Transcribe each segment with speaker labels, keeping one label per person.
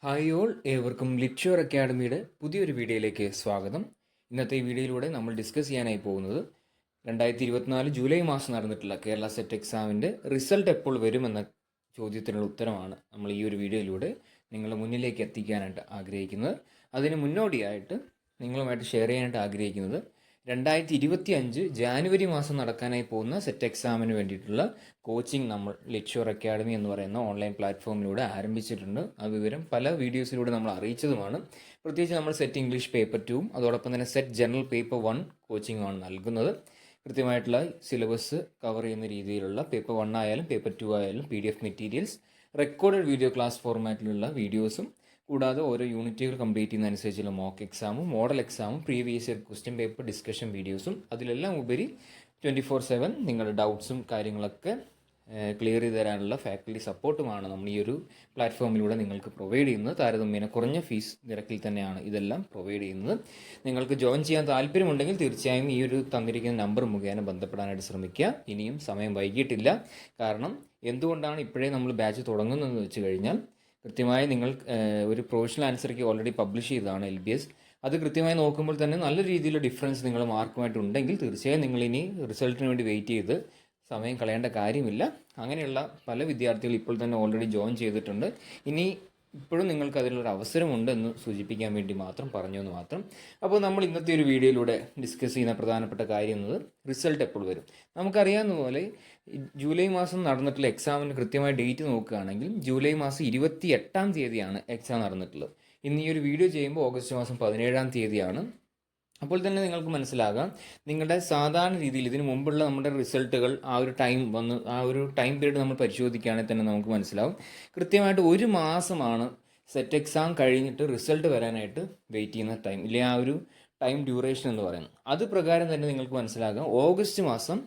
Speaker 1: Hi all, ഏവർക്കും ലിറ്റ്ഷ്വർ അക്കാഡമിയുടെ പുതിയൊരു വീഡിയോയിലേക്ക് സ്വാഗതം. ഇന്നത്തെ ഈ വീഡിയോയിലൂടെ നമ്മൾ ഡിസ്കസ് ചെയ്യാനായി പോകുന്നത് 2024 ജൂലൈ മാസം നടന്നിട്ടുള്ള കേരള സെറ്റ് എക്സാമിൻ്റെ റിസൾട്ട് എപ്പോൾ വരുമെന്ന ചോദ്യത്തിനുള്ള ഉത്തരമാണ് നമ്മൾ ഈ ഒരു വീഡിയോയിലൂടെ നിങ്ങളുടെ മുന്നിലേക്ക് എത്തിക്കാനായിട്ട് ആഗ്രഹിക്കുന്നത്. അതിന് മുന്നോടിയായിട്ട് നിങ്ങളുമായിട്ട് ഷെയർ ചെയ്യാനായിട്ട് ആഗ്രഹിക്കുന്നത് 2025 ജാനുവരി മാസം നടക്കാനായി പോകുന്ന സെറ്റ് എക്സാമിന് വേണ്ടിയിട്ടുള്ള കോച്ചിങ് നമ്മൾ ലിറ്റ്ഷ്വർ അക്കാഡമി എന്ന് പറയുന്ന ഓൺലൈൻ പ്ലാറ്റ്ഫോമിലൂടെ ആരംഭിച്ചിട്ടുണ്ട്. ആ വിവരം പല വീഡിയോസിലൂടെ നമ്മൾ അറിയിച്ചതുമാണ്. പ്രത്യേകിച്ച് നമ്മൾ സെറ്റ് ഇംഗ്ലീഷ് പേപ്പർ 2 അതോടൊപ്പം തന്നെ സെറ്റ് ജനറൽ പേപ്പർ 1 കോച്ചിങ്ങാണ് നൽകുന്നത്. കൃത്യമായിട്ടുള്ള സിലബസ് കവർ ചെയ്യുന്ന രീതിയിലുള്ള പേപ്പർ 1 ആയാലും പേപ്പർ 2 ആയാലും PDF materials, recorded video class ഫോർമാറ്റിലുള്ള വീഡിയോസും, കൂടാതെ ഓരോ യൂണിറ്റുകൾ കംപ്ലീറ്റ് ചെയ്യുന്നതനുസരിച്ചുള്ള മോക്ക് എക്സാമും മോഡൽ എക്സാമും previous year question paper discussion വീഡിയോസും, അതിലെല്ലാം ഉപരി 24/7 നിങ്ങളുടെ ഡൗട്ട്സും കാര്യങ്ങളൊക്കെ ക്ലിയർ ചെയ്ത് തരാനുള്ള ഫാക്കൽറ്റി സപ്പോർട്ടുമാണ് നമ്മൾ ഈ ഒരു പ്ലാറ്റ്ഫോമിലൂടെ നിങ്ങൾക്ക് പ്രൊവൈഡ് ചെയ്യുന്നത്. താരതമ്യേന കുറഞ്ഞ ഫീസ് നിരക്കിൽ തന്നെയാണ് ഇതെല്ലാം പ്രൊവൈഡ് ചെയ്യുന്നത്. നിങ്ങൾക്ക് ജോയിൻ ചെയ്യാൻ താല്പര്യമുണ്ടെങ്കിൽ തീർച്ചയായും ഈ ഒരു തന്നിരിക്കുന്ന നമ്പർ മുഖേന ബന്ധപ്പെടാനായിട്ട് ശ്രമിക്കുക. ഇനിയും സമയം വൈകിട്ടില്ല. കാരണം എന്തുകൊണ്ടാണ് ഇപ്പോഴേ നമ്മൾ ബാച്ച് തുടങ്ങുന്നതെന്ന് വെച്ച് കഴിഞ്ഞാൽ, കൃത്യമായി നിങ്ങൾ ഒരു പ്രൊഫഷണൽ ആൻസർക്ക് ഓൾറെഡി പബ്ലിഷ് ചെയ്തതാണ് LBS. അത് കൃത്യമായി നോക്കുമ്പോൾ തന്നെ നല്ല രീതിയിലുള്ള ഡിഫറൻസ് നിങ്ങൾ മാർക്കുമായിട്ട് ഉണ്ടെങ്കിൽ തീർച്ചയായും നിങ്ങൾ ഇനി റിസൾട്ടിന് വേണ്ടി വെയിറ്റ് ചെയ്ത് സമയം കളയേണ്ട കാര്യമില്ല. അങ്ങനെയുള്ള പല വിദ്യാർത്ഥികൾ ഇപ്പോൾ തന്നെ ഓൾറെഡി ജോയിൻ ചെയ്തിട്ടുണ്ട്. ഇനി ഇപ്പോഴും നിങ്ങൾക്ക് അതിലൊരു അവസരമുണ്ട് എന്ന് സൂചിപ്പിക്കാൻ വേണ്ടി മാത്രം പറഞ്ഞു എന്ന് മാത്രം. അപ്പോൾ നമ്മൾ ഇന്നത്തെ ഒരു വീഡിയോയിലൂടെ ഡിസ്കസ് ചെയ്യുന്ന പ്രധാനപ്പെട്ട കാര്യം എന്നത് റിസൾട്ട് എപ്പോൾ വരും. നമുക്കറിയാവുന്ന പോലെ ജൂലൈ മാസം നടന്നിട്ടുള്ള എക്സാമിന് കൃത്യമായ ഡേറ്റ് നോക്കുകയാണെങ്കിൽ ജൂലൈ മാസം 28-ാം തീയതിയാണ് എക്സാം നടന്നിട്ടുള്ളത്. ഇന്ന് ഈ ഒരു വീഡിയോ ചെയ്യുമ്പോൾ ഓഗസ്റ്റ് മാസം 17-ാം തീയതിയാണ്. അപ്പോൾ തന്നെ നിങ്ങൾക്ക് മനസ്സിലാകാം, നിങ്ങളുടെ സാധാരണ രീതിയിൽ ഇതിനു മുമ്പുള്ള നമ്മുടെ റിസൾട്ടുകൾ ആ ഒരു ടൈം പീരീഡ് നമ്മൾ പരിശോധിക്കുകയാണെങ്കിൽ തന്നെ നമുക്ക് മനസ്സിലാവും, കൃത്യമായിട്ട് ഒരു മാസമാണ് സെറ്റ് എക്സാം കഴിഞ്ഞിട്ട് റിസൾട്ട് വരാനായിട്ട് വെയിറ്റ് ചെയ്യുന്ന ടൈം, ഇല്ലേ ആ ഒരു ടൈം ഡ്യൂറേഷൻ എന്ന് പറയുന്നത്. അത് പ്രകാരം തന്നെ നിങ്ങൾക്ക് മനസ്സിലാകാം, ഓഗസ്റ്റ് മാസം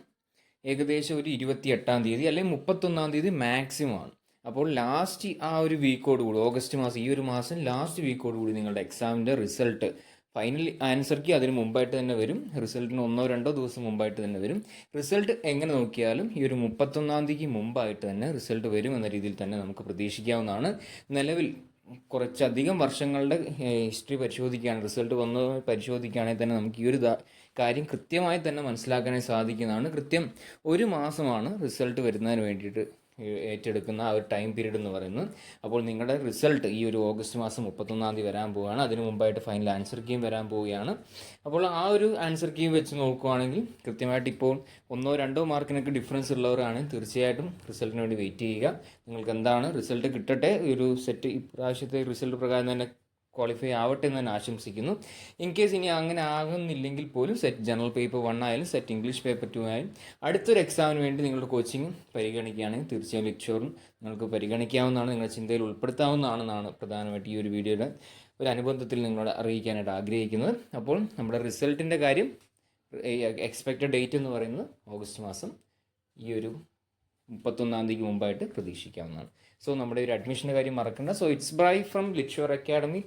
Speaker 1: ഏകദേശം ഒരു 28-ാം തീയതി അല്ലെങ്കിൽ 31-ാം തീയതി മാക്സിമം ആണ്. അപ്പോൾ ലാസ്റ്റ് ആ ഒരു വീക്കോട് കൂടി, ഓഗസ്റ്റ് മാസം ഈ ഒരു മാസം ലാസ്റ്റ് വീക്കോട് കൂടി നിങ്ങളുടെ എക്സാമിൻ്റെ റിസൾട്ട്, ഫൈനൽ ആൻസർ കീ അതിന് മുമ്പായിട്ട് തന്നെ വരും. റിസൾട്ടിന് 1-2 ദിവസം മുമ്പായിട്ട് തന്നെ വരും. റിസൾട്ട് എങ്ങനെ നോക്കിയാലും ഈ ഒരു 31-ാം തീയതിക്ക് മുമ്പായിട്ട് തന്നെ റിസൾട്ട് വരും എന്ന രീതിയിൽ തന്നെ നമുക്ക് പ്രതീക്ഷിക്കാവുന്നതാണ്. നിലവിൽ കുറച്ചധികം വർഷങ്ങളുടെ ഹിസ്റ്ററി പരിശോധിക്കുകയാണ്, റിസൾട്ട് വന്ന് പരിശോധിക്കുകയാണെങ്കിൽ തന്നെ നമുക്ക് ഈ ഒരു കാര്യം കൃത്യമായി തന്നെ മനസ്സിലാക്കാനായി സാധിക്കുന്നതാണ്. കൃത്യം ഒരു മാസമാണ് റിസൾട്ട് വരുന്നതിന് വേണ്ടിയിട്ട് ഏറ്റെടുക്കുന്ന ആ ഒരു ടൈം പീരീഡ് എന്ന് പറയുന്നത്. അപ്പോൾ നിങ്ങളുടെ റിസൾട്ട് ഈ ഒരു ഓഗസ്റ്റ് മാസം 31-ാം തീയതി വരാൻ പോവുകയാണ്. അതിന് മുമ്പായിട്ട് ഫൈനൽ ആൻസർ കീയും വരാൻ പോവുകയാണ്. അപ്പോൾ ആ ഒരു ആൻസർ കീ വെച്ച് നോക്കുകയാണെങ്കിൽ കൃത്യമായിട്ട് ഇപ്പോൾ 1-2 മാർക്കിനൊക്കെ ഡിഫറൻസ് ഉള്ളവരാണ് തീർച്ചയായിട്ടും റിസൾട്ടിന് വേണ്ടി വെയിറ്റ് ചെയ്യുക. നിങ്ങൾക്ക് എന്താണ് റിസൾട്ട് കിട്ടട്ടെ, ഒരു സെറ്റ് ഇപ്രാവശ്യത്തെ റിസൾട്ട് പ്രകാരം തന്നെ ക്വാളിഫൈ ആവട്ടെ എന്ന് തന്നെ ആശംസിക്കുന്നു. ഇൻ കേസ് ഇനി അങ്ങനെ ആകുന്നില്ലെങ്കിൽ പോലും സെറ്റ് ജനറൽ പേപ്പർ 1 ആയാലും സെറ്റ് ഇംഗ്ലീഷ് പേപ്പർ 2 ആയാലും അടുത്തൊരു എക്സാമിന് വേണ്ടി നിങ്ങളുടെ കോച്ചിങ് പരിഗണിക്കുകയാണെങ്കിൽ തീർച്ചയായും ലിറ്റ്ഷ്വറും നിങ്ങൾക്ക് പരിഗണിക്കാവുന്നതാണ്, നിങ്ങളുടെ ചിന്തയിൽ ഉൾപ്പെടുത്താവുന്നതാണെന്നാണ് പ്രധാനമായിട്ട് ഈ ഒരു വീഡിയോയുടെ ഒരു അനുബന്ധത്തിൽ നിങ്ങളോട് അറിയിക്കാനായിട്ട് ആഗ്രഹിക്കുന്നത്. അപ്പോൾ നമ്മുടെ റിസൾട്ടിൻ്റെ കാര്യം, എക്സ്പെക്റ്റഡ് ഡേറ്റ് എന്ന് പറയുന്നത് ഓഗസ്റ്റ് മാസം ഈ ഒരു 31-ാം തീയതിക്ക് മുമ്പായിട്ട് പ്രതീക്ഷിക്കാവുന്നതാണ്. സോ നമ്മുടെ ഒരു അഡ്മിഷൻ്റെ കാര്യം മറക്കണ്ട. So it's bye from Litsure academy.